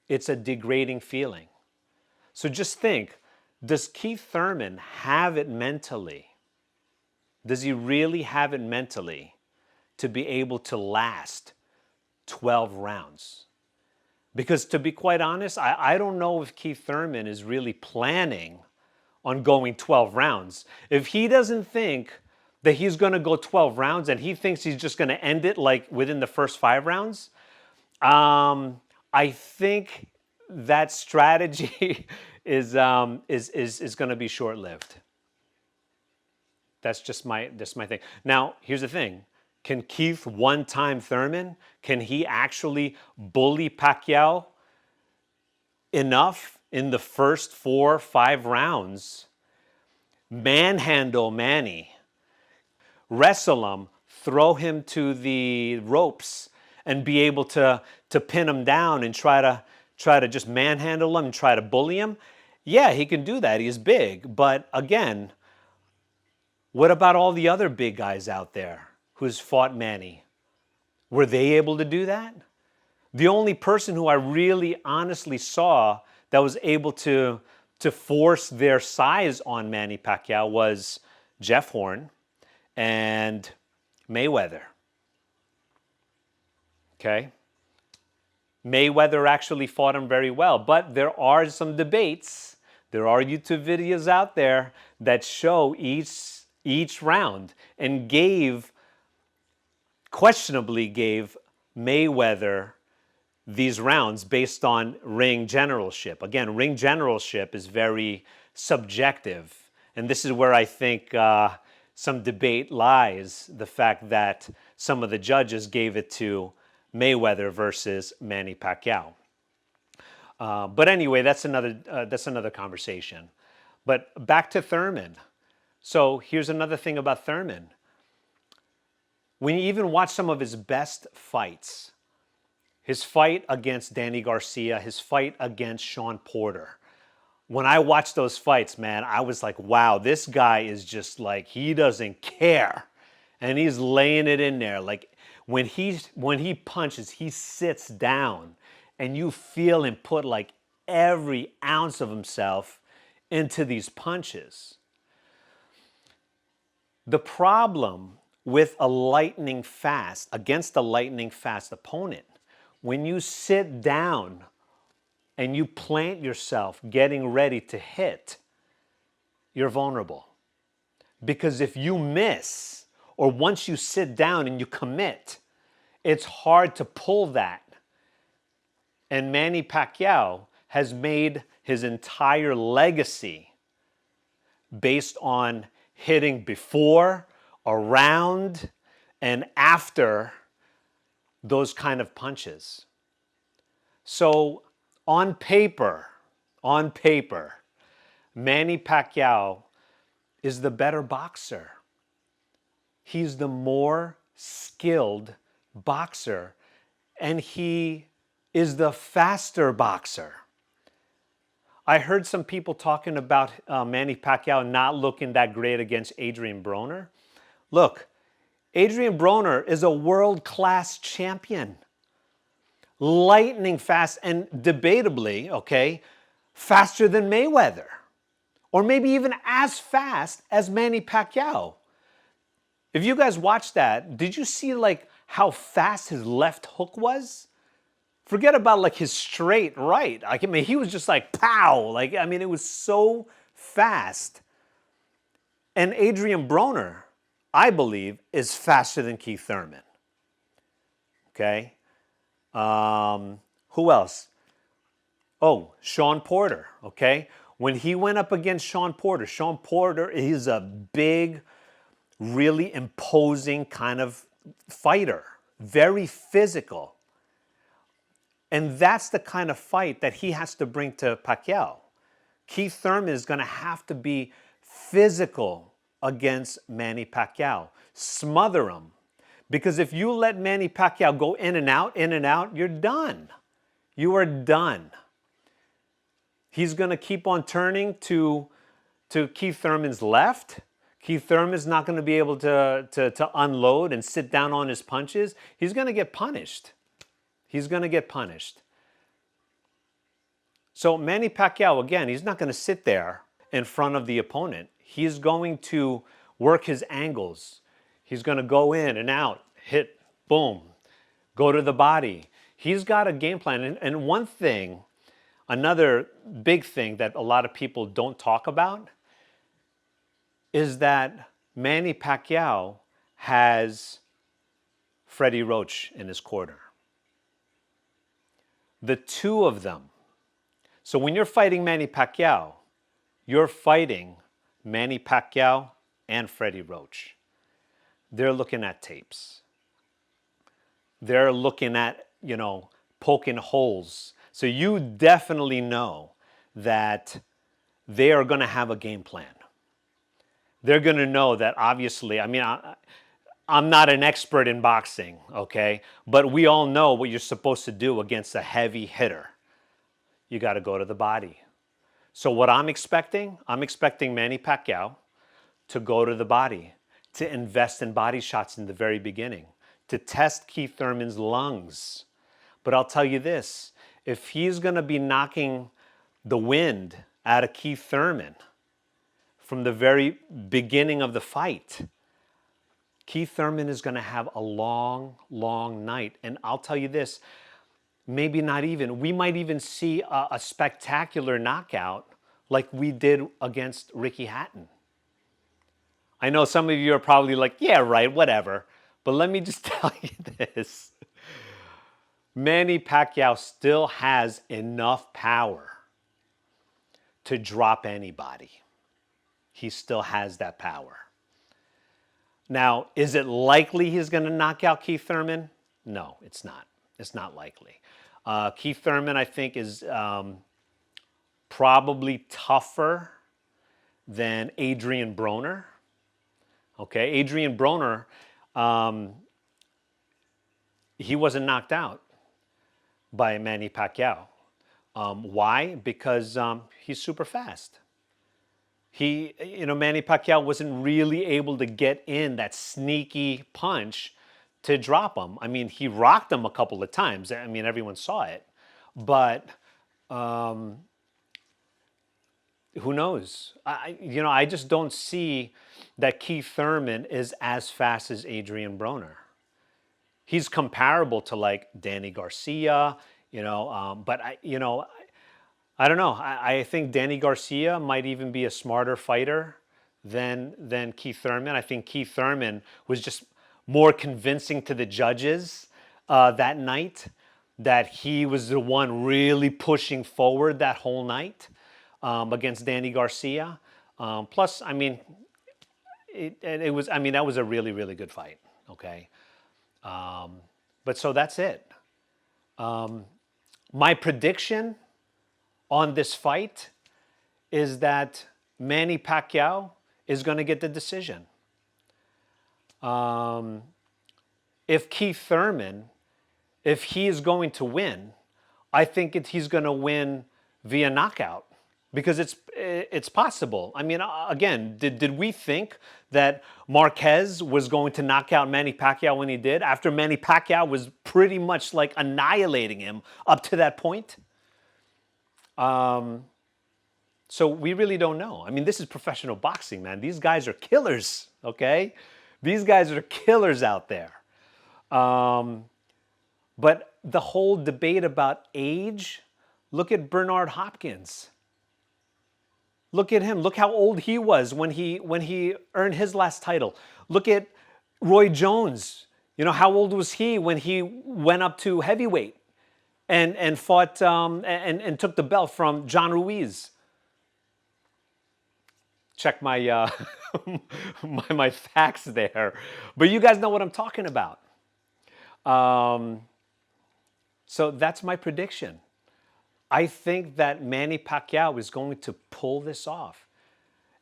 It's a degrading feeling. So just think, does Keith Thurman have it mentally? Does he really have it mentally to be able to last 12 rounds? Because to be quite honest, I don't know if Keith Thurman is really planning on going 12 rounds. If he doesn't think that he's going to go 12 rounds and he thinks he's just going to end it like within the first 5 rounds, I think that strategy is going to be short-lived. That's just my thing. Now, here's the thing. Can Keith one-time Thurman, can he actually bully Pacquiao enough in the first 4 or 5 rounds, manhandle Manny, wrestle him, throw him to the ropes, and be able to pin him down and try to just manhandle him and try to bully him? Yeah, he can do that. He's big. But again, what about all the other big guys out there who's fought Manny? Were they able to do that? The only person who I really honestly saw that was able to force their size on Manny Pacquiao was Jeff Horn and Mayweather. Okay? Mayweather actually fought him very well, but there are some debates, there are YouTube videos out there that show each round and questionably gave Mayweather these rounds based on ring generalship. Again, ring generalship is very subjective, and this is where I think some debate lies, the fact that some of the judges gave it to Mayweather versus Manny Pacquiao. But anyway, that's another conversation. But back to Thurman. So here's another thing about Thurman. When you even watch some of his best fights, his fight against Danny Garcia, his fight against Sean Porter, when I watched those fights, man, I was like, wow, this guy is just like, he doesn't care. And he's laying it in there. Like when he punches, he sits down and you feel him put like every ounce of himself into these punches. The problem with a lightning fast, against a lightning fast opponent, when you sit down and you plant yourself getting ready to hit, you're vulnerable. Because if you miss, or once you sit down and you commit, it's hard to pull that. And Manny Pacquiao has made his entire legacy based on hitting before, around, and after those kind of punches. So on paper, Manny Pacquiao is the better boxer. He's the more skilled boxer, and he is the faster boxer. I heard some people talking about Manny Pacquiao not looking that great against Adrian Broner. Look, Adrian Broner is a world-class champion. Lightning fast and debatably, okay, faster than Mayweather. Or maybe even as fast as Manny Pacquiao. If you guys watched that, did you see like how fast his left hook was? Forget about like his straight right. I mean, he was just like pow. Like, I mean, it was so fast. And Adrian Broner, I believe, is faster than Keith Thurman. Okay? Who else? Oh, Sean Porter, okay? When he went up against Sean Porter is a big, really imposing kind of fighter. Very physical. And that's the kind of fight that he has to bring to Pacquiao. Keith Thurman is going to have to be physical against Manny Pacquiao. Smother him. Because if you let Manny Pacquiao go in and out, you're done. You are done. He's going to keep on turning to Keith Thurman's left. Keith Thurman's not going to be able to unload and sit down on his punches. He's going to get punished. He's going to get punished. So Manny Pacquiao, again, he's not going to sit there in front of the opponent. He's going to work his angles. He's going to go in and out, hit, boom, go to the body. He's got a game plan. And one thing, another big thing that a lot of people don't talk about is that Manny Pacquiao has Freddie Roach in his corner. The two of them. So when you're fighting Manny Pacquiao, you're fighting Manny Pacquiao and Freddie Roach. They're looking at tapes. They're looking at, poking holes. So you definitely know that they are going to have a game plan. They're going to know that, obviously, I'm not an expert in boxing, okay? But we all know what you're supposed to do against a heavy hitter. You got to go to the body. So what I'm expecting Manny Pacquiao to go to the body, to invest in body shots in the very beginning, to test Keith Thurman's lungs. But I'll tell you this, if he's going to be knocking the wind out of Keith Thurman from the very beginning of the fight, Keith Thurman is going to have a long, long night. And I'll tell you this, maybe not even, we might even see a spectacular knockout like we did against Ricky Hatton. I know some of you are probably like, yeah, right, whatever. But let me just tell you this. Manny Pacquiao still has enough power to drop anybody. He still has that power. Now, is it likely he's going to knock out Keith Thurman? No, it's not. It's not likely. Keith Thurman, I think, is probably tougher than Adrian Broner. Okay, Adrian Broner, he wasn't knocked out by Manny Pacquiao. Why? Because he's super fast. Manny Pacquiao wasn't really able to get in that sneaky punch to drop him. He rocked him a couple of times. Everyone saw it. But who knows? I just don't see that Keith Thurman is as fast as Adrian Broner. He's comparable to like Danny Garcia, but I don't know. I think Danny Garcia might even be a smarter fighter than Keith Thurman. I think Keith Thurman was just more convincing to the judges that night, that he was the one really pushing forward that whole night against Danny Garcia. Plus, it was. That was a really, really good fight. Okay, but so that's it. My prediction on this fight is that Manny Pacquiao is going to get the decision. If Keith Thurman, if he is going to win, I think he's going to win via knockout, because it's possible. Again, did we think that Marquez was going to knock out Manny Pacquiao when he did, after Manny Pacquiao was pretty much like annihilating him up to that point? So we really don't know. This is professional boxing, man. These guys are killers, okay? These guys are killers out there. But the whole debate about age, look at Bernard Hopkins. Look at him. Look how old he was when he earned his last title. Look at Roy Jones. How old was he when he went up to heavyweight and fought and took the belt from John Ruiz? Check my my facts there, but you guys know what I'm talking about. So that's my prediction. I think that Manny Pacquiao is going to pull this off,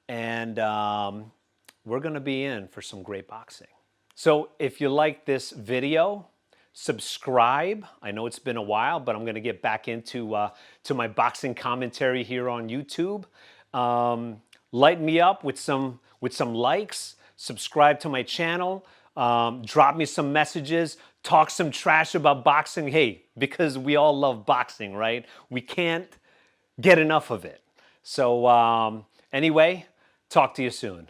and we're going to be in for some great boxing. So if you like this video, subscribe. I know it's been a while, but I'm going to get back into to my boxing commentary here on YouTube. Light me up with some likes. Subscribe to my channel. Drop me some messages. Talk some trash about boxing. Hey, because we all love boxing, right? We can't get enough of it. So anyway, talk to you soon.